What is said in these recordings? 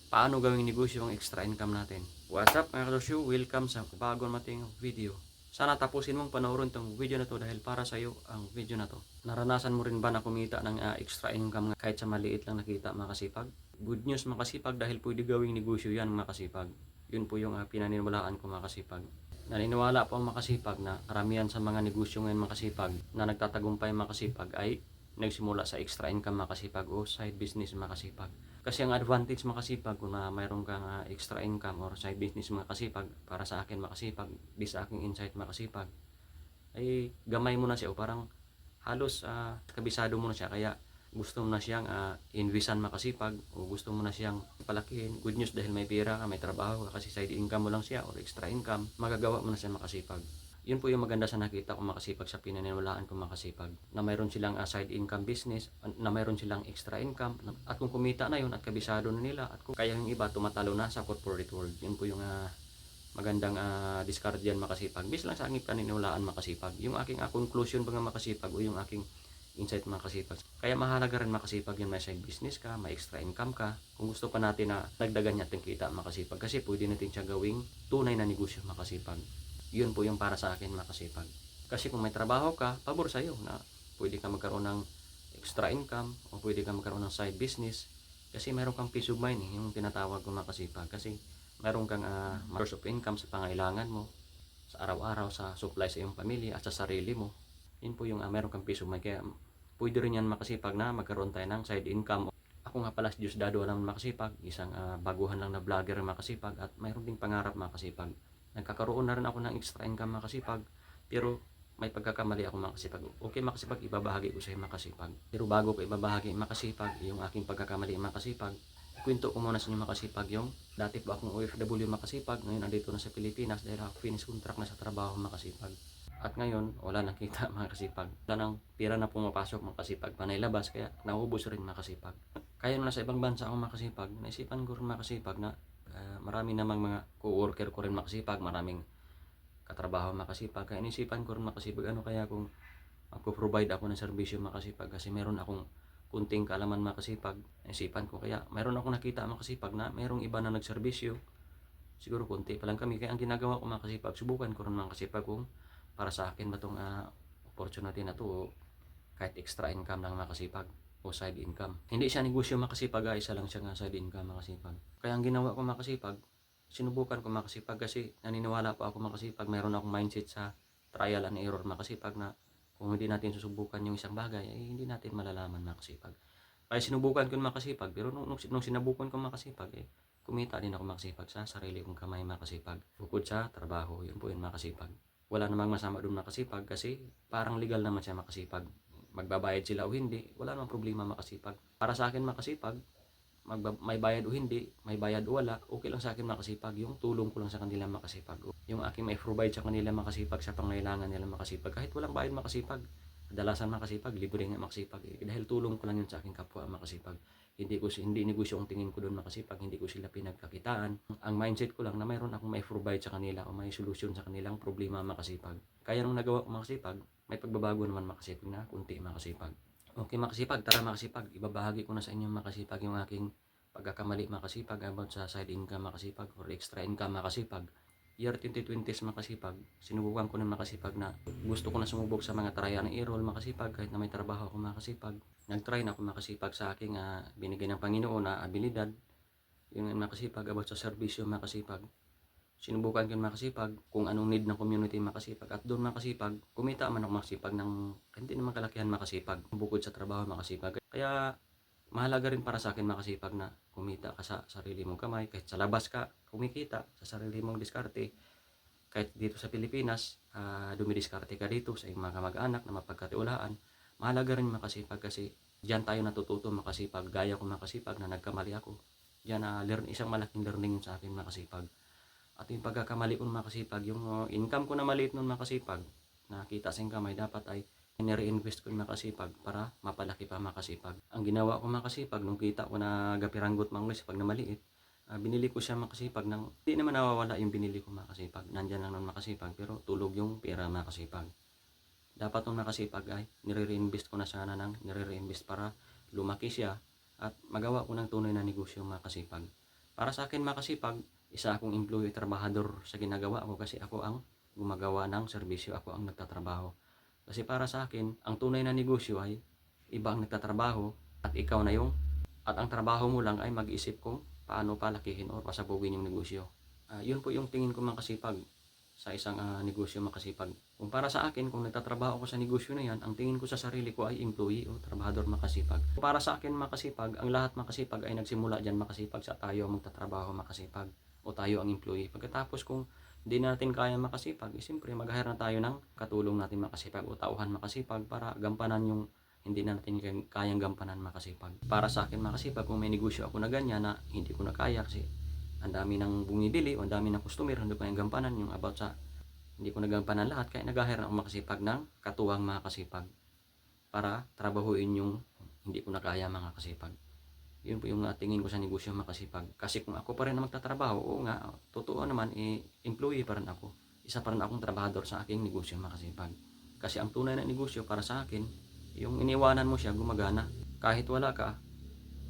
Paano gawing negosyo ang extra income natin? What's up mga kasosyo? Welcome sa bagong mating video. Sana tapusin mong panoorin tong video na to dahil para sa iyo ang video na to. Naranasan mo rin ba na kumita ng extra income kahit sa maliit lang nakita mga kasipag? Good news mga kasipag dahil pwede gawing negosyo yan mga kasipag. Yun po yung pinaniniwalaan ko mga kasipag. Naniniwala po ang makasipag na karamihan sa mga negosyo ngayon makasipag na nagtatagumpay makasipag ay nagsimula sa extra income makasipag o side business makasipag. Kasi ang advantage makasipag kung mayroon kang extra income or side business makasipag, para sa akin makasipag, di sa aking insight makasipag, ay gamay mo na siya o parang halos kabisado mo na siya, kaya gusto mo na siyang investan makasipag o gusto mo na siyang palakihin. Good news dahil may pera ka, may trabaho ka, kasi side income mo lang siya or extra income, magagawa mo na siya makasipag. Yun po yung maganda sa nakita ko makasipag sa pinaniniwalaan ko makasipag, na mayroon silang side income business, na mayroon silang extra income, at kung kumita na yun at kabisado na nila, at kung kaya yung iba tumatalo na sa corporate world. Yun po yung magandang discard yan makasipag. Bis lang sa aking paniniwalaan makasipag, yung aking conclusion mga makasipag o yung aking insight makasipag. Kaya mahalaga rin makasipag yung may side business ka, may extra income ka, kung gusto pa natin na dagdagan natin kita makasipag, kasi pwede natin siya gawing tunay na negosyo makasipag. Yun po yung para sa akin makasipag. Kasi kung may trabaho ka, pabor sa'yo na pwede ka magkaroon ng extra income o pwede ka magkaroon ng side business, kasi meron kang peace of mind yung tinatawag ko makasipag. Kasi meron kang source of income sa pangailangan mo sa araw-araw, sa supply sa iyong pamilya at sa sarili mo. Yun po yung meron kang peace of mind. Kaya pwede rin yan makasipag na magkaroon tayo ng side income. Ako nga pala si Diosdado lang makasipag, isang baguhan lang na vlogger makasipag, at mayroon ding pangarap makasipag. Nagkakaroon na rin ako ng extra income makasipag, pero may pagkakamali ako makasipag. Okay makasipag, ibabahagi ko sa iyo makasipag. Pero bago ko ibabahagi makasipag yung aking pagkakamali makasipag, kwento ko muna sa inyo makasipag yung dati po akong OFW makasipag. Ngayon andito na sa Pilipinas dahil finish contract na sa trabaho makasipag. At ngayon wala nang kita makasipag. Wala nang pira na pumapasok makasipag. Panay labas, kaya naubos rin makasipag. Kaya nung nasa ibang bansa ako makasipag, naisipan ko rin makasipag na marami namang mga co-worker ko rin makasipag, maraming katrabaho makasipag. Kaya naisipan ko rin makasipag, ano kaya kung magpo-provide ako ng serbisyo makasipag, kasi meron akong kunting kaalaman makasipag. Naisipan ko, kaya meron akong nakita makasipag na merong iba na nagserbisyo, siguro kunti pa lang kami. Kaya ang ginagawa ko makasipag, subukan ko rin makasipag kung para sa akin ba itong opportunity na to, kahit extra income lang makasipag o side income. Hindi siya negosyo makasipag, isa lang siya side income makasipag. Kaya ang ginawa ko makasipag, sinubukan ko makasipag, kasi naniniwala pa ako makasipag, mayroon akong mindset sa trial and error makasipag, na kung hindi natin susubukan yung isang bagay, ay hindi natin malalaman makasipag. Kaya sinubukan ko makasipag, pero nung sinubukan ko makasipag, kumita din ako makasipag sa sarili kong kamay makasipag. Bukod sa trabaho, yun po yun makasipag. Wala namang masama doon makasipag, kasi parang legal naman siya makasipag. Magbabayad sila o hindi, wala namang problema makasipag. Para sa akin makasipag, may bayad o hindi, may bayad o wala, okay lang sa akin makasipag. Yung tulong ko lang sa kanila makasipag, yung aking may provide sa kanila makasipag sa pangailangan nila makasipag, kahit walang bayad makasipag. Kadalasan makasipag, libre nga makasipag, dahil tulong ko lang yun sa aking kapwa makasipag. Hindi negosyo ang tingin ko doon makasipag, hindi ko sila pinagkakitaan. Ang mindset ko lang na mayroon akong may provide sa kanila o may solusyon sa kanilang problema makasipag. Kaya nung nagawa ko makasipag, may pagbabago naman makasipag na kunti makasipag. Okay makasipag, tara makasipag, ibabahagi ko na sa inyo makasipag yung aking pagkakamali makasipag about sa side income makasipag or extra income makasipag. Year 2020s makasipag, sinubukan ko na makasipag, na gusto ko na sumubok sa mga try and error makasipag, kahit na may trabaho ako makasipag. Nag-try na ako makasipag sa aking binigay ng Panginoon na abilidad, yung makasipag about sa serbisyo makasipag. Sinubukan ko makasipag kung anong need ng community makasipag, at doon makasipag, kumita man ako makasipag ng hindi naman kalakihan makasipag, bukod sa trabaho makasipag. Kaya mahalaga rin para sa akin makasipag na kumita ka sa sarili mong kamay, kahit sa labas ka kumikita sa sarili mong diskarte. Kahit dito sa Pilipinas, dumidiskarte ka dito sa iyong mga kamag-anak na mapagkatiwalaan. Mahalaga rin makasipag, kasi diyan tayo natututo makasipag. Gaya ko makasipag na nagkamali ako, diyan isang malaking learning sa akin makasipag. At yung pagkakamali ko makasipag, yung income ko na maliit nun makasipag, nakita sa kamay, dapat ay nire-invest ko makasipag para mapalaki pa makasipag. Ang ginawa ko makasipag, nung kita ko na gapiranggot makasipag na maliit, binili ko siya makasipag ng hindi naman nawawala yung binili ko makasipag. Nandyan lang nun makasipag, pero tulog yung pera makasipag. Dapat nung makasipag ay nire-reinvest ko na sana nire-reinvest para lumaki siya at magawa ko ng tunay na negosyo makasipag. Para sa akin makasipag, isa akong employee trabahador sa ginagawa ko kasi ako ang gumagawa ng serbisyo, ako ang nagtatrabaho. Kasi para sa akin, ang tunay na negosyo ay iba ang nagtatrabaho at ikaw na yung at ang trabaho mo lang ay mag-isip kung paano palakihin o pasabugin yung negosyo. Yun po yung tingin ko makasipag sa isang negosyo makasipag. Kung para sa akin, kung nagtatrabaho ako sa negosyo na yan, ang tingin ko sa sarili ko ay employee o trabahador makasipag. Para sa akin makasipag, ang lahat makasipag ay nagsimula dyan makasipag sa tayo ang magtatrabaho makasipag o tayo ang employee. Pagkatapos kung hindi natin kaya makasipag, siyempre mag-hire na tayo ng katulong natin makasipag o tauhan makasipag para gampanan yung hindi na natin kayang gampanan makasipag. Para sa akin makasipag, kung may negosyo ako na ganyan na hindi ko na kaya kasi ang dami nang bumibili o ang dami ng customer, hindi ko kayang gampanan yung about sa hindi ko nagampanan lahat, kaya nag-hire ako makasipag ng katuwang makasipag para trabahuin yung hindi ko na kaya mga kasipag. Yun po yung tingin ko sa negosyo makasipag. Kasi kung ako pa rin na magtatrabaho, oo nga, totoo naman, employee pa rin ako. Isa pa rin akong trabahador sa aking negosyo makasipag. Kasi ang tunay na negosyo para sa akin, yung iniwanan mo siya gumagana. Kahit wala ka,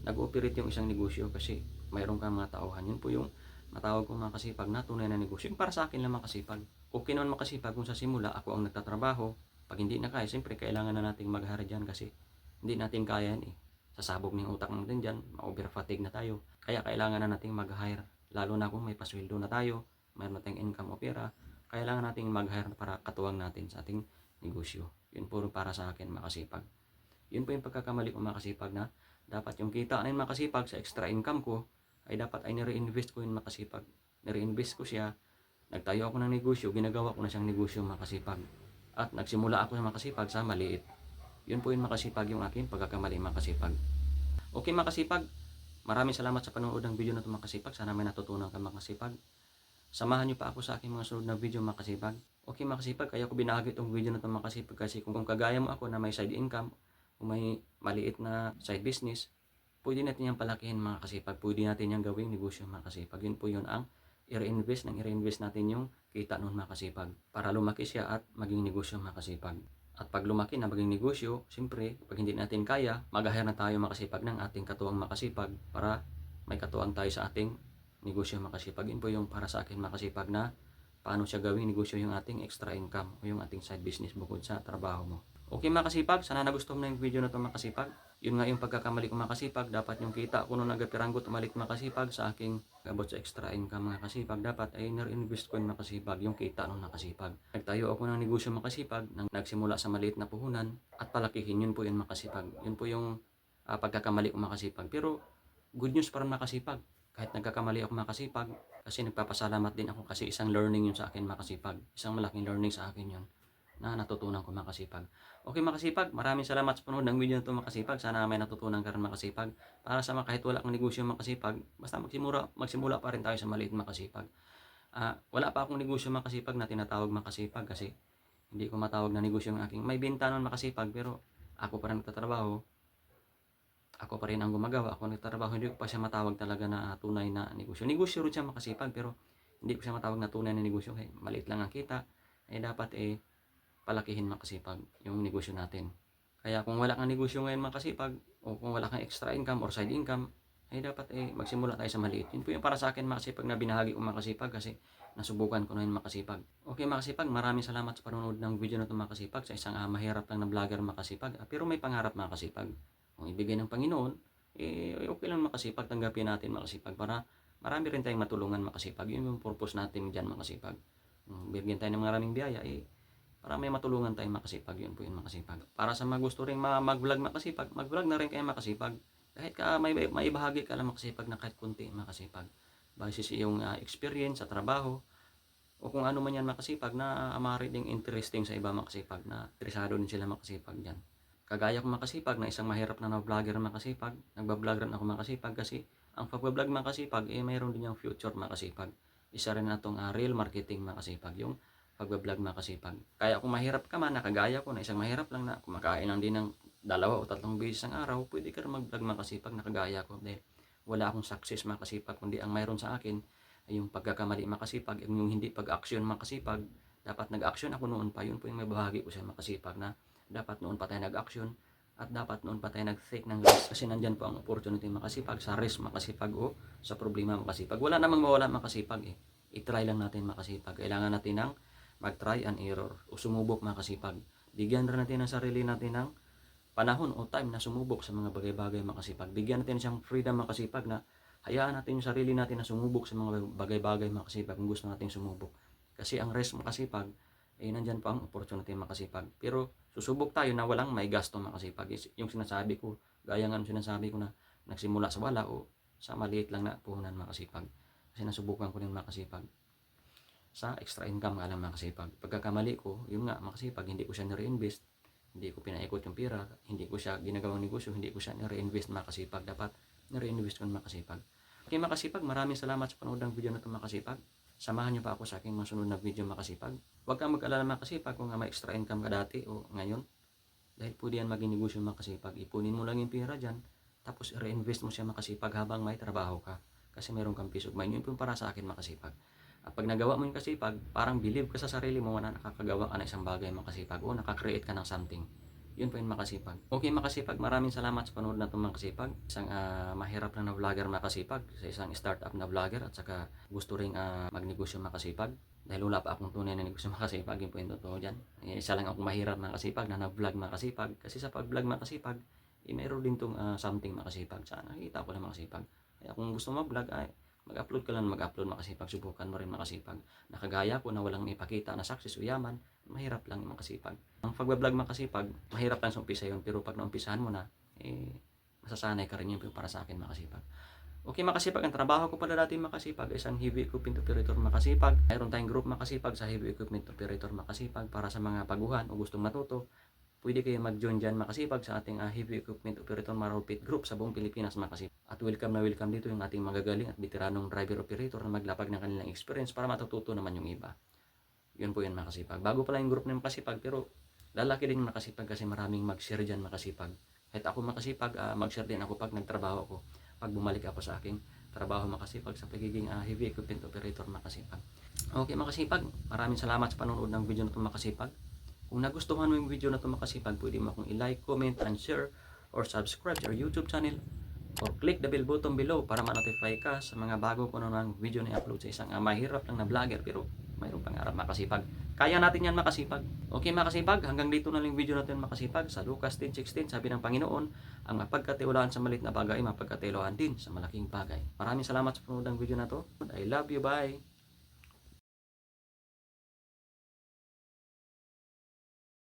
nag-ooperate yung isang negosyo kasi mayroon kang mga tauhan. Yun po yung matawag kong makasipag na tunay na negosyo. Yung para sa akin lang makasipag. Okay naman makasipag kung sa simula ako ang nagtatrabaho. Pag hindi na kaya, siyempre kailangan na nating mag-hire dyan kasi hindi natin kaya yan eh. Sasabog ng utak natin dyan, ma-overfatigue na tayo. Kaya kailangan na nating mag-hire. Lalo na kung may pasweldo na tayo, mayroon na tayong income o pera, kailangan nating mag-hire para katuwang natin sa ating negosyo. Yun po para sa akin makasipag. Yun po yung pagkakamali ko makasipag na dapat yung kita na yun makasipag sa extra income ko ay dapat ay nire-invest ko yun makasipag. Nire-invest ko siya, nagtayo ako ng negosyo, ginagawa ko na siyang negosyo makasipag. At nagsimula ako sa makasipag sa maliit. Yun po yung makasipag yung akin pagkakamali makasipag. Okay makasipag, maraming salamat sa panonood ng video na ito makasipag. Sana may natutunan ka makasipag. Samahan niyo pa ako sa aking mga sunod na video makasipag. Okay makasipag, kaya ko binahagi itong video na ito makasipag kasi kung kagaya mo ako na may side income, kung may maliit na side business, pwede natin yung palakihin mga kasipag. Pwede natin yung gawing negosyo mga kasipag. Yun po yun ang i-reinvest natin yung kita nun mga kasipag para lumaki siya at maging negosyo mga kasipag. At pag lumaki na maging negosyo, siyempre, pag hindi natin kaya, mag-hire na tayo makasipag ng ating katuwang makasipag para may katuwang tayo sa ating negosyo makasipag. Yun po yung para sa akin makasipag na paano siya gawing negosyo yung ating extra income o yung ating side business bukod sa trabaho mo. Okay makasipag, sana nagustuhan mo na yung video na ito makasipag. Yun nga yung pagkakamali ko makasipag, dapat yung kita ko nung nagapiranggot umalit makasipag sa aking about sa extra income mga kasipag, dapat ay na-invest ko yung makasipag, yung kita nung nakasipag. Nagtayo ako ng negosyo makasipag, nang nagsimula sa maliit na puhunan at palakihin, yun po yung makasipag. Yun po yung pagkakamali ko makasipag. Pero good news para makasipag. Kahit nagkakamali ako makasipag, kasi nagpapasalamat din ako kasi isang learning yun sa akin makasipag. Isang malaking learning sa akin yun na natutunan ko makasipag. Okay makasipag, maraming salamat sa panonood ng video na ito makasipag. Sana may natutunan ka rin makasipag. Para sa kahit wala kang negosyo makasipag, basta magsimula pa rin tayo sa maliit makasipag. Wala pa akong negosyo makasipag na tinatawag makasipag kasi hindi ko matawag na negosyo ng aking may benta nun makasipag, pero ako pa rin nagtatrabaho. Ako pa rin ang gumagawa, ako nagtatrabaho, hindi ko pa siya matawag talaga na tunay na negosyo. Negosyo rin siya makasipag, pero hindi ko siya matawag na tunay na negosyo. Kaya maliit lang ang kita, dapat palakihin makasipag yung negosyo natin. Kaya kung wala kang negosyo ngayon makasipag, o kung wala kang extra income or side income, dapat magsimula tayo sa maliit. Yun po yung para sa akin makasipag na binahagi ko makasipag kasi nasubukan ko na yun makasipag. Okay makasipag, maraming salamat sa panonood ng video na ito makasipag sa isang mahirap lang na vlogger makasipag, pero may pangarap makasipag. Kung ibigay ng Panginoon, okay lang makasipag, tanggapin natin makasipag para marami rin tayong matulungan makasipag. Yun yung purpose natin dyan makasipag. Bigyan tayo ng maraming biyaya, para may matulungan tayong makasipag. Yun po yung makasipag. Para sa mga gusto rin mag-vlog makasipag, mag-vlog na rin kayo makasipag. Kahit may ibahagi ka lang makasipag na kahit kunti makasipag. Base sa iyong experience sa trabaho, o kung ano man yan makasipag na maaari ding interesting sa iba makasipag na interesado din sila makasipag dyan. Kagaya ko makasipag na isang mahirap na vlogger makasipag, nagbablog rin ako makasipag kasi ang pag-vlog makasipag mayroon din yung future makasipag. Isa rin na itong real marketing makasipag, yung pag-vlog makasipag. Kaya kung mahirap ka man, nakagaya ko na isang mahirap lang na kumakain lang din ng 2 o 3 beses ang araw, pwede ka rin mag-vlog makasipag nakagaya ko. Dahil wala akong success makasipag, kundi ang mayroon sa akin ay yung pagkakamali makasipag, yung hindi pag-action makasipag. Dapat nag-action ako noon pa, yun po yung may bahagi ko sa makasipag na dapat noon pa tayo nag-action At dapat noon pa tayo nag-take ng risk kasi nandyan po ang opportunity makasipag, sa risk makasipag o sa problema makasipag. Wala namang mawala makasipag eh. I-try lang natin makasipag. Kailangan natin ng mag-try and error o sumubok makasipag. Bigyan rin natin ang sarili natin ng panahon o time na sumubok sa mga bagay-bagay makasipag. Bigyan natin siyang freedom makasipag na hayaan natin yung sarili natin na sumubok sa mga bagay-bagay makasipag kung gusto natin sumubok. Kasi ang risk makasipag, nandyan pa ang opportunity makasipag. Pero susubok tayo na walang may gasto makasipag. Yung sinasabi ko, gaya nga sinasabi ko na nagsimula sa wala o sa maliit lang na puhunan makasipag. Kasi nasubukan ko din makasipag sa extra income nga lang makasipag. Pagkakamali ko, yung nga makasipag, hindi ko siya nire-invest, hindi ko pinaikot yung pera, hindi ko siya ginagawang negosyo, hindi ko siya nire-invest makasipag. Dapat nire-invest ko makasipag. Okay makasipag, maraming salamat sa panood ng video na ito makasipag. Samahan niyo pa ako sa aking masunod na video makasipag. Huwag kang mag-alala makasipag kung nga may extra income ka dati o ngayon. Dahil pwede yan maging negosyo makasipag. Ipunin mo lang yung pera dyan, tapos i-reinvest mo siya makasipag habang may trabaho ka. Kasi meron kang peace of mind. Yun po yung para sa akin makasipag. At pag nagawa mo yung kasipag, parang believe ka sa sarili mo na nakakagawa ka ng isang bagay makasipag o nakakreate ka ng something. Yun po yung makasipag. Okay makasipag, maraming salamat sa panood na itong makasipag. Isang mahirap lang na vlogger makasipag, sa isang startup na vlogger at saka gusto rin magnegosyo makasipag. Dahil wala pa akong tunay na negosyo makasipag, yun po yung totoo dyan. Isa lang akong mahirap makasipag na nag-vlog makasipag. Kasi sa pag-vlog makasipag, mayroon din itong something makasipag. Sana nakikita ko lang makasipag. Kaya kung gusto mag-vlog, mag-upload ka lang mag-upload makasipag. Subukan mo rin makasipag. Nakagaya ko na walang ipakita na success o yaman, mahirap lang makasipag. Ang pag-vlog makasipag, mahirap lang sa umpisa yun. Pero pag naumpisahan mo na, masasanay ka rin yun para sa akin makasipag. Okay makasipag, ang trabaho ko pala dati makasipag, isang heavy equipment operator makasipag. Mayroon tayong group makasipag sa heavy equipment operator makasipag para sa mga baguhan o gustong matuto. Pwede kayo mag-join dyan makasipag sa ating heavy equipment operator Marupit Group sa buong Pilipinas makasipag. At welcome na welcome dito yung ating magagaling at veteranong driver operator na maglapag ng kanilang experience para matututo naman yung iba. Yun po yun makasipag. Bago pala yung group ng makasipag pero lalaki din makasipag kasi maraming mag-share dyan makasipag. Kahit ako makasipag, mag-share din ako pag nagtrabaho ako. Pag bumalik ako sa aking trabaho makasipag sa pagiging heavy equipment operator makasipag. Okay makasipag, maraming salamat sa panonood ng video na ito makasipag. Kung nagustuhan mo yung video na ito makasipag, pwede mo akong i-like, comment, and share or subscribe to our YouTube channel or click the bell button below para ma-notify ka sa mga bago ko na ng video na i-upload sa isang mahirap lang na vlogger pero mayroong pangarap makasipag. Kaya natin yan makasipag. Okay makasipag, hanggang dito na lang yung video natin makasipag. Sa Lucas 10:16, sabi ng Panginoon, ang mapagkatiwalaan sa maliit na bagay, mapagkatiwalaan din sa malaking bagay. Maraming salamat sa panonood ng video na to. I love you, bye!